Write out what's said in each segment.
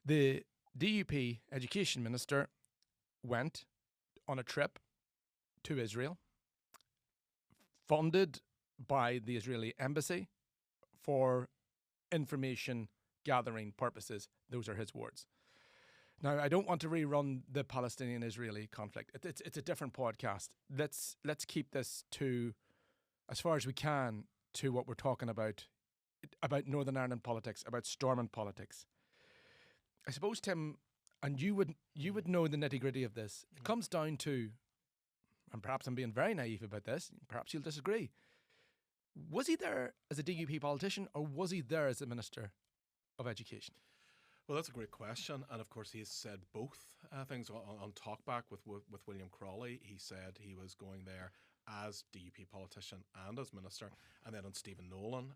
The DUP Education Minister went on a trip to Israel, funded by the Israeli embassy for information gathering purposes. Those are his words. Now, I don't want to rerun the Palestinian-Israeli conflict. It's a different podcast. Let's keep this to, as far as we can, to what we're talking about Northern Ireland politics, about Stormont politics. I suppose, Tim, and you would know the nitty-gritty of this. It comes down to, and perhaps I'm being very naive about this, perhaps you'll disagree. Was he there as a DUP politician, or was he there as a Minister of Education? Well, that's a great question. And of course, he's said both things on Talkback with William Crawley. He said he was going there as DUP politician and as minister. And then on Stephen Nolan,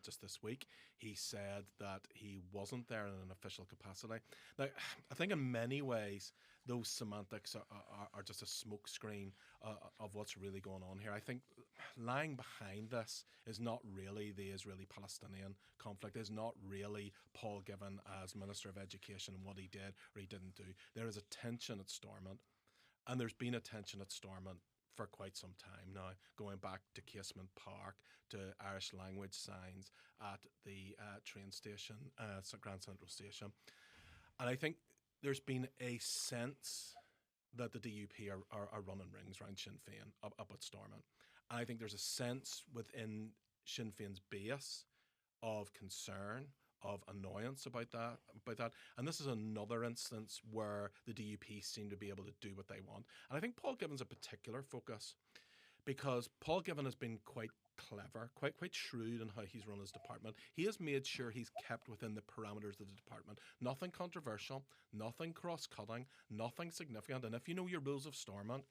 just this week, he said that he wasn't there in an official capacity. Now, I think in many ways, those semantics are just a smokescreen of what's really going on here. I think lying behind this is not really the Israeli-Palestinian conflict, is not really Paul Givan as Minister of Education and what he did or he didn't do. There is a tension at Stormont, and there's been a tension at Stormont for quite some time now, going back to Casement Park, to Irish language signs at the train station, Grand Central Station. And I think there's been a sense that the DUP are running rings around Sinn Féin up at Stormont. And I think there's a sense within Sinn Féin's base of concern, of annoyance about that. And this is another instance where the DUP seem to be able to do what they want. And I think Paul Givan's a particular focus, because Paul Givan has been quite clever, quite shrewd in how he's run his department. He has made sure he's kept within the parameters of the department. Nothing controversial, nothing cross-cutting, nothing significant. And if you know your rules of Stormont,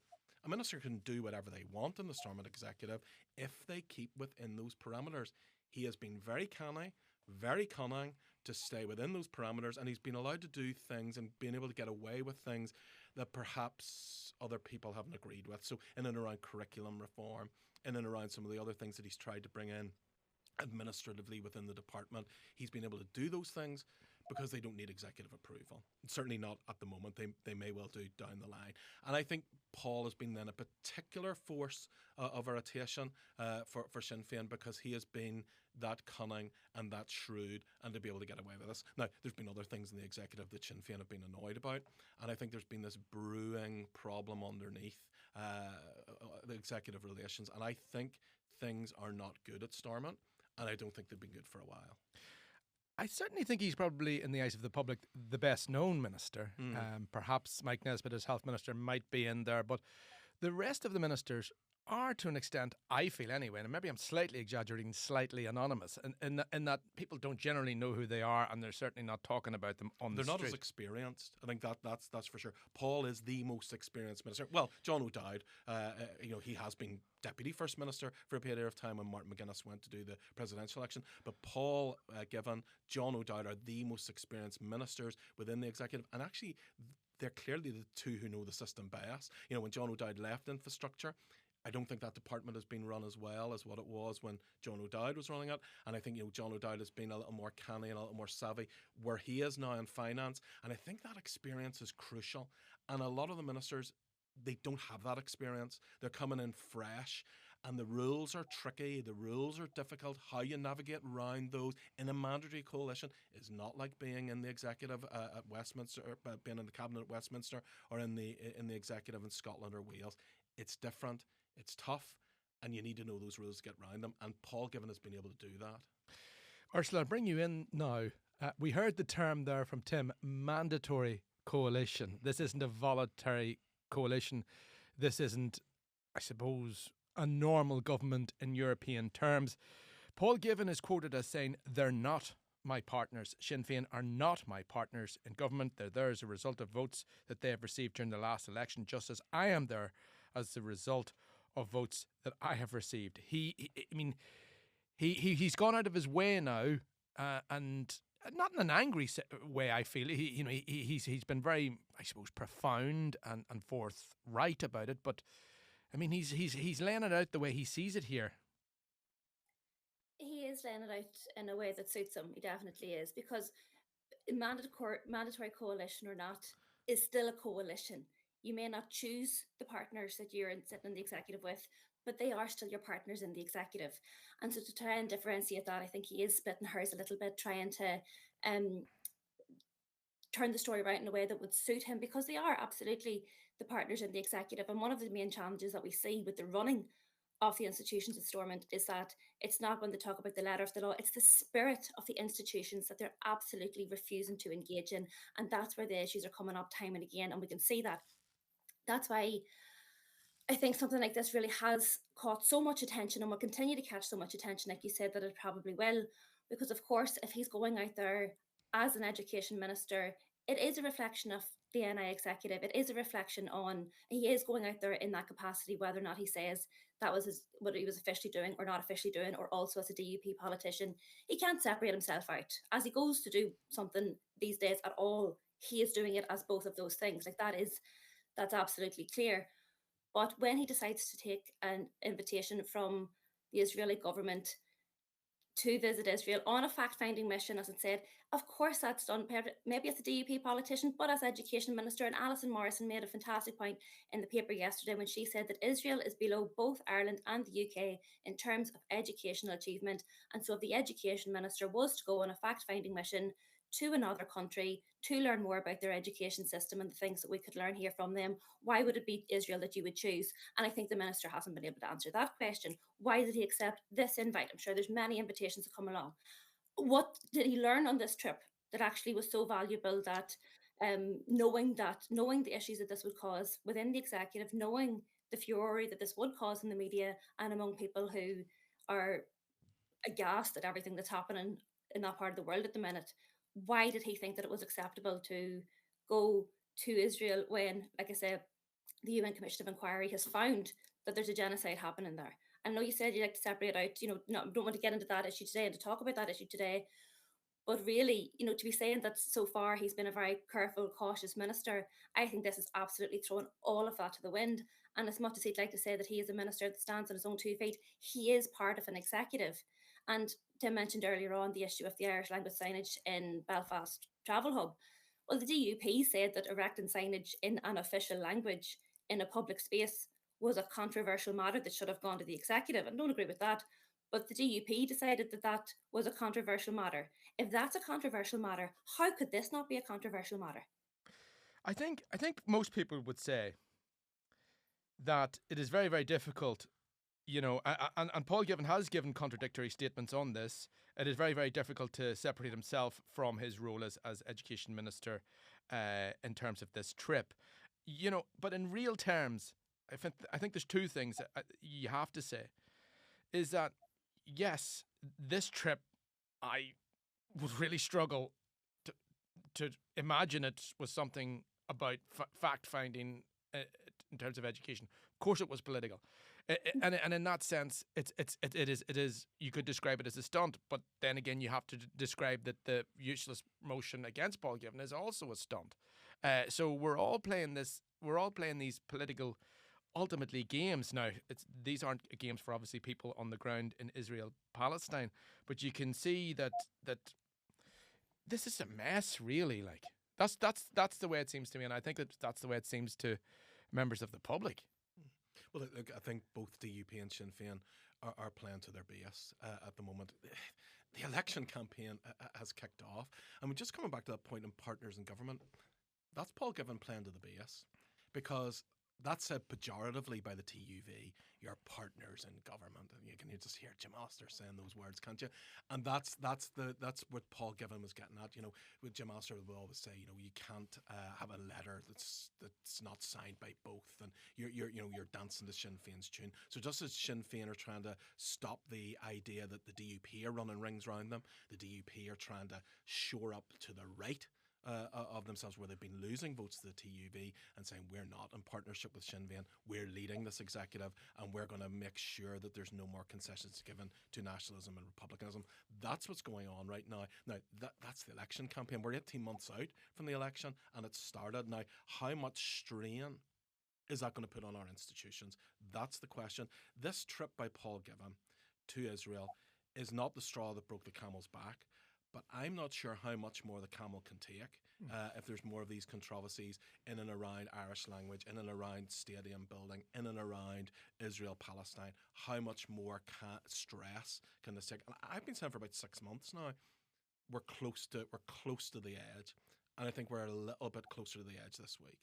a minister can do whatever they want in the Stormont executive if they keep within those parameters. He has been very canny, very cunning to stay within those parameters, and he's been allowed to do things and been able to get away with things that perhaps other people haven't agreed with. So in and around curriculum reform, in and around some of the other things that he's tried to bring in administratively within the department, he's been able to do those things because they don't need executive approval. Certainly not at the moment. They may well do down the line. And I think Paul has been then a particular force of irritation for Sinn Féin, because he has been that cunning and that shrewd and to be able to get away with this. Now, there's been other things in the executive that Sinn Féin have been annoyed about, and I think there's been this brewing problem underneath the executive relations, and I think things are not good at Stormont, and I don't think they've been good for a while. I certainly think he's probably, in the eyes of the public, the best known minister. Perhaps Mike Nesbitt as health minister might be in there, but the rest of the ministers are, to an extent, I feel anyway, and maybe I'm slightly exaggerating, slightly anonymous, in that people don't generally know who they are, and they're certainly not talking about them on the street. They're not as experienced. I think that's for sure. Paul is the most experienced minister. Well, John O'Dowd, he has been Deputy First Minister for a period of time when Martin McGuinness went to do the presidential election. But Paul Givan, John O'Dowd are the most experienced ministers within the executive, and actually they're clearly the two who know the system best. When John O'Dowd left infrastructure, I don't think that department has been run as well as what it was when John O'Dowd was running it. And I think John O'Dowd has been a little more canny and a little more savvy where he is now in finance. And I think that experience is crucial. And a lot of the ministers, they don't have that experience. They're coming in fresh. And the rules are tricky. The rules are difficult. How you navigate around those in a mandatory coalition is not like being in the executive at Westminster, or being in the cabinet at Westminster, or in the executive in Scotland or Wales. It's different. It's tough, and you need to know those rules to get around them, and Paul Givan has been able to do that. Ursula, I'll bring you in now. We heard the term there from Tim, mandatory coalition. This isn't a voluntary coalition. This isn't, I suppose, a normal government in European terms. Paul Givan is quoted as saying, "They're not my partners. Sinn Féin are not my partners in government. They're there as a result of votes that they have received during the last election, just as I am there as the result of votes that I have received." He's gone out of his way now, and not in an angry way. I feel he's been very, I suppose, profound and forthright about it. But I mean, he's laying it out the way he sees it here. He is laying it out in a way that suits him. He definitely is, because mandatory coalition or not, is still a coalition. You may not choose the partners that you're sitting in the executive with, but they are still your partners in the executive. And so to try and differentiate that, I think he is splitting hairs a little bit, trying to turn the story around in a way that would suit him, because they are absolutely the partners in the executive. And one of the main challenges that we see with the running of the institutions at Stormont is that it's not when they talk about the letter of the law, it's the spirit of the institutions that they're absolutely refusing to engage in. And that's where the issues are coming up time and again. And we can see that. That's why I think something like this really has caught so much attention and will continue to catch so much attention, like you said, that it probably will. Because, of course, if he's going out there as an education minister, it is a reflection of the NI executive. It is a reflection on, he is going out there in that capacity, whether or not he says that was what he was officially doing or not officially doing, or also as a DUP politician. He can't separate himself out. As he goes to do something these days at all, he is doing it as both of those things. Like that's absolutely clear. But when he decides to take an invitation from the Israeli government to visit Israel on a fact-finding mission, as it said, of course that's done, maybe as a DUP politician, but as education minister. And Alison Morrison made a fantastic point in the paper yesterday when she said that Israel is below both Ireland and the UK in terms of educational achievement. And so if the education minister was to go on a fact-finding mission to another country to learn more about their education system and the things that we could learn here from them, why would it be Israel that you would choose? And I think the minister hasn't been able to answer that question. Why did he accept this invite? I'm sure there's many invitations that come along. What did he learn on this trip that actually was so valuable, that knowing the issues that this would cause within the executive, knowing the fury that this would cause in the media and among people who are aghast at everything that's happening in that part of the world at the minute, why did he think that it was acceptable to go to Israel when, like I said, the UN Commission of Inquiry has found that there's a genocide happening there? I know you said you'd like to separate out, don't want to get into that issue today and to talk about that issue today, but really, to be saying that so far he's been a very careful, cautious minister, I think this has absolutely thrown all of that to the wind. And as much as he'd like to say that he is a minister that stands on his own 2 feet, he is part of an executive. And Tim mentioned earlier on the issue of the Irish language signage in Belfast Travel Hub. Well, the DUP said that erecting signage in an official language in a public space was a controversial matter that should have gone to the executive. I don't agree with that. But the DUP decided that that was a controversial matter. If that's a controversial matter, how could this not be a controversial matter? I think most people would say that it is very, very difficult, and Paul Givan has given contradictory statements on this. It is very, very difficult to separate himself from his role as education minister in terms of this trip. But in real terms, I think there's two things that you have to say. Is that, yes, this trip, I would really struggle to imagine it was something about fact-finding in terms of education. Of course it was political. And in that sense, it is. You could describe it as a stunt, but then again, you have to describe that the useless motion against Paul Givan is also a stunt. So we're all playing these political, ultimately, games now. These aren't games for obviously people on the ground in Israel, Palestine, but you can see that this is a mess, really. Like that's the way it seems to me, and I think that's the way it seems to members of the public. Well, look, I think both DUP and Sinn Féin are playing to their base at the moment. The election campaign has kicked off. And we're just coming back to that point in partners in government. That's Paul Givan playing to the base, because that's said pejoratively by the TUV, your partners in government. And you can just hear Jim Oster saying those words, can't you? And that's what Paul Givan was getting at. With Jim Oster will always say, you can't have a letter that's not signed by both, and you're dancing to Sinn Féin's tune. So just as Sinn Féin are trying to stop the idea that the DUP are running rings around them, the DUP are trying to shore up to the right of themselves, where they've been losing votes to the TUV, and saying we're not in partnership with Sinn Féin, we're leading this executive, and we're going to make sure that there's no more concessions given to nationalism and republicanism. That's what's going on right now. Now, that's the election campaign. We're 18 months out from the election, and it's started. Now, how much strain is that going to put on our institutions? That's the question. This trip by Paul Givan to Israel is not the straw that broke the camel's back, But I'm not sure how much more the camel can take if there's more of these controversies in and around Irish language, in and around stadium building, in and around Israel-Palestine. How much more stress can this take? And I've been saying for about 6 months now, we're close to the edge. And I think we're a little bit closer to the edge this week.